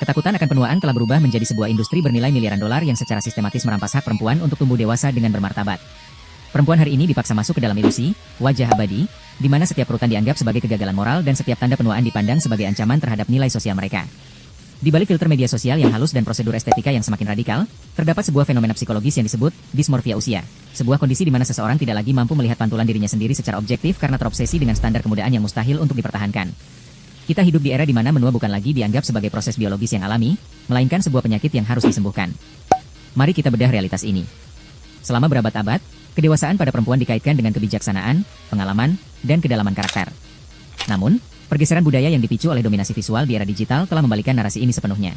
Ketakutan akan penuaan telah berubah menjadi sebuah industri bernilai miliaran dolar yang secara sistematis merampas hak perempuan untuk tumbuh dewasa dengan bermartabat. Perempuan hari ini dipaksa masuk ke dalam ilusi, wajah abadi, di mana setiap kerutan dianggap sebagai kegagalan moral dan setiap tanda penuaan dipandang sebagai ancaman terhadap nilai sosial mereka. Di balik filter media sosial yang halus dan prosedur estetika yang semakin radikal, terdapat sebuah fenomena psikologis yang disebut dismorfia usia, sebuah kondisi di mana seseorang tidak lagi mampu melihat pantulan dirinya sendiri secara objektif karena terobsesi dengan standar kemudahan yang mustahil untuk dipertahankan. Kita hidup di era di mana menua bukan lagi dianggap sebagai proses biologis yang alami, melainkan sebuah penyakit yang harus disembuhkan. Mari kita bedah realitas ini. Selama berabad-abad, kedewasaan pada perempuan dikaitkan dengan kebijaksanaan, pengalaman, dan kedalaman karakter. Namun, pergeseran budaya yang dipicu oleh dominasi visual di era digital telah membalikan narasi ini sepenuhnya.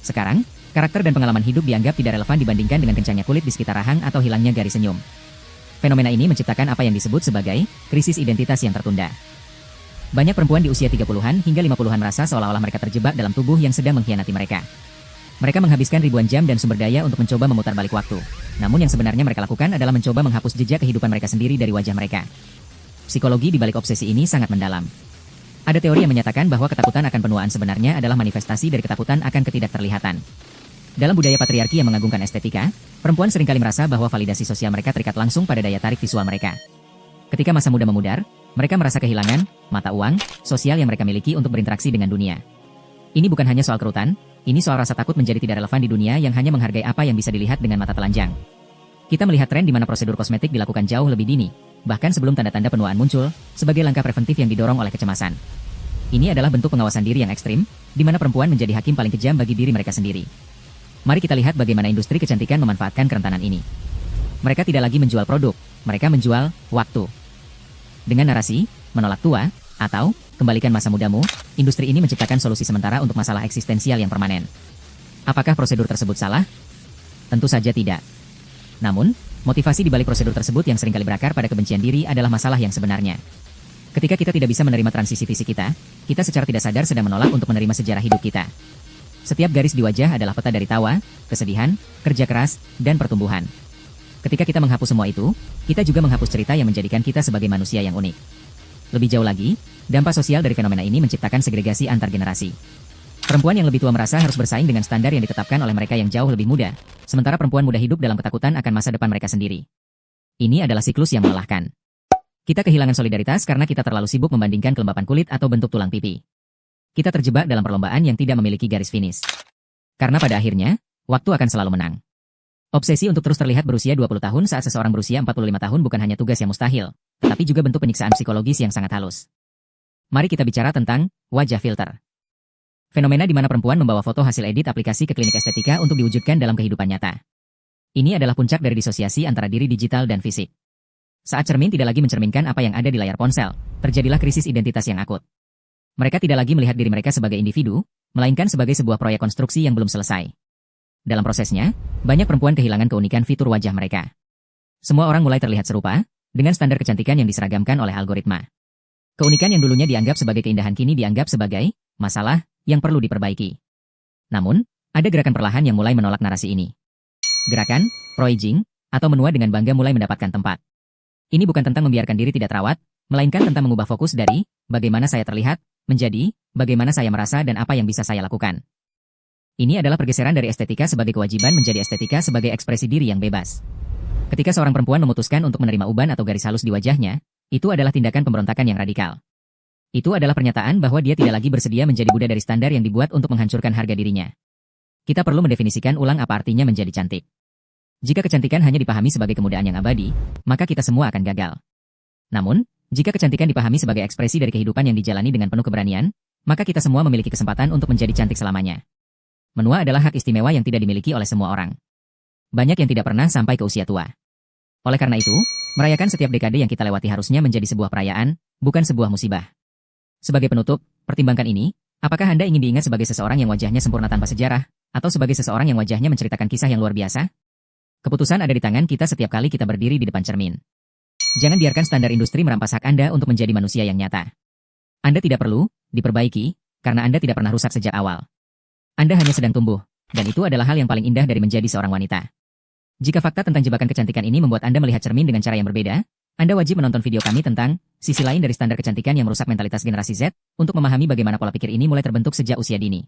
Sekarang, karakter dan pengalaman hidup dianggap tidak relevan dibandingkan dengan kencangnya kulit di sekitar rahang atau hilangnya garis senyum. Fenomena ini menciptakan apa yang disebut sebagai krisis identitas yang tertunda. Banyak perempuan di usia 30-an hingga 50-an merasa seolah-olah mereka terjebak dalam tubuh yang sedang mengkhianati mereka. Mereka menghabiskan ribuan jam dan sumber daya untuk mencoba memutar balik waktu. Namun yang sebenarnya mereka lakukan adalah mencoba menghapus jejak kehidupan mereka sendiri dari wajah mereka. Psikologi di balik obsesi ini sangat mendalam. Ada teori yang menyatakan bahwa ketakutan akan penuaan sebenarnya adalah manifestasi dari ketakutan akan ketidakterlihatan. Dalam budaya patriarki yang mengagungkan estetika, perempuan seringkali merasa bahwa validasi sosial mereka terikat langsung pada daya tarik visual mereka. Ketika masa muda memudar, mereka merasa kehilangan mata uang sosial yang mereka miliki untuk berinteraksi dengan dunia. Ini bukan hanya soal kerutan, ini soal rasa takut menjadi tidak relevan di dunia yang hanya menghargai apa yang bisa dilihat dengan mata telanjang. Kita melihat tren di mana prosedur kosmetik dilakukan jauh lebih dini, bahkan sebelum tanda-tanda penuaan muncul, sebagai langkah preventif yang didorong oleh kecemasan. Ini adalah bentuk pengawasan diri yang ekstrim, di mana perempuan menjadi hakim paling kejam bagi diri mereka sendiri. Mari kita lihat bagaimana industri kecantikan memanfaatkan kerentanan ini. Mereka tidak lagi menjual produk, mereka menjual waktu. Dengan narasi, menolak tua, atau kembalikan masa mudamu, industri ini menciptakan solusi sementara untuk masalah eksistensial yang permanen. Apakah prosedur tersebut salah? Tentu saja tidak. Namun, motivasi di balik prosedur tersebut yang seringkali berakar pada kebencian diri adalah masalah yang sebenarnya. Ketika kita tidak bisa menerima transisi fisik kita secara tidak sadar sedang menolak untuk menerima sejarah hidup kita. Setiap garis di wajah adalah peta dari tawa, kesedihan, kerja keras, dan pertumbuhan. Ketika kita menghapus semua itu, kita juga menghapus cerita yang menjadikan kita sebagai manusia yang unik. Lebih jauh lagi, dampak sosial dari fenomena ini menciptakan segregasi antar generasi. Perempuan yang lebih tua merasa harus bersaing dengan standar yang ditetapkan oleh mereka yang jauh lebih muda, sementara perempuan muda hidup dalam ketakutan akan masa depan mereka sendiri. Ini adalah siklus yang melelahkan. Kita kehilangan solidaritas karena kita terlalu sibuk membandingkan kelembapan kulit atau bentuk tulang pipi. Kita terjebak dalam perlombaan yang tidak memiliki garis finish. Karena pada akhirnya, waktu akan selalu menang. Obsesi untuk terus terlihat berusia 20 tahun saat seseorang berusia 45 tahun bukan hanya tugas yang mustahil, tetapi juga bentuk penyiksaan psikologis yang sangat halus. Mari kita bicara tentang wajah filter. Fenomena di mana perempuan membawa foto hasil edit aplikasi ke klinik estetika untuk diwujudkan dalam kehidupan nyata. Ini adalah puncak dari disosiasi antara diri digital dan fisik. Saat cermin tidak lagi mencerminkan apa yang ada di layar ponsel, terjadilah krisis identitas yang akut. Mereka tidak lagi melihat diri mereka sebagai individu, melainkan sebagai sebuah proyek konstruksi yang belum selesai. Dalam prosesnya, banyak perempuan kehilangan keunikan fitur wajah mereka. Semua orang mulai terlihat serupa, dengan standar kecantikan yang diseragamkan oleh algoritma. Keunikan yang dulunya dianggap sebagai keindahan kini dianggap sebagai masalah yang perlu diperbaiki. Namun, ada gerakan perlahan yang mulai menolak narasi ini. Gerakan pro-aging atau menua dengan bangga mulai mendapatkan tempat. Ini bukan tentang membiarkan diri tidak terawat, melainkan tentang mengubah fokus dari bagaimana saya terlihat menjadi bagaimana saya merasa dan apa yang bisa saya lakukan. Ini adalah pergeseran dari estetika sebagai kewajiban menjadi estetika sebagai ekspresi diri yang bebas. Ketika seorang perempuan memutuskan untuk menerima uban atau garis halus di wajahnya, itu adalah tindakan pemberontakan yang radikal. Itu adalah pernyataan bahwa dia tidak lagi bersedia menjadi budak dari standar yang dibuat untuk menghancurkan harga dirinya. Kita perlu mendefinisikan ulang apa artinya menjadi cantik. Jika kecantikan hanya dipahami sebagai kemudahan yang abadi, maka kita semua akan gagal. Namun, jika kecantikan dipahami sebagai ekspresi dari kehidupan yang dijalani dengan penuh keberanian, maka kita semua memiliki kesempatan untuk menjadi cantik selamanya. Menua adalah hak istimewa yang tidak dimiliki oleh semua orang. Banyak yang tidak pernah sampai ke usia tua. Oleh karena itu, merayakan setiap dekade yang kita lewati harusnya menjadi sebuah perayaan, bukan sebuah musibah. Sebagai penutup, pertimbangkan ini, apakah Anda ingin diingat sebagai seseorang yang wajahnya sempurna tanpa sejarah, atau sebagai seseorang yang wajahnya menceritakan kisah yang luar biasa? Keputusan ada di tangan kita setiap kali kita berdiri di depan cermin. Jangan biarkan standar industri merampas hak Anda untuk menjadi manusia yang nyata. Anda tidak perlu diperbaiki, karena Anda tidak pernah rusak sejak awal. Anda hanya sedang tumbuh, dan itu adalah hal yang paling indah dari menjadi seorang wanita. Jika fakta tentang jebakan kecantikan ini membuat Anda melihat cermin dengan cara yang berbeda, Anda wajib menonton video kami tentang sisi lain dari standar kecantikan yang merusak mentalitas generasi Z, untuk memahami bagaimana pola pikir ini mulai terbentuk sejak usia dini.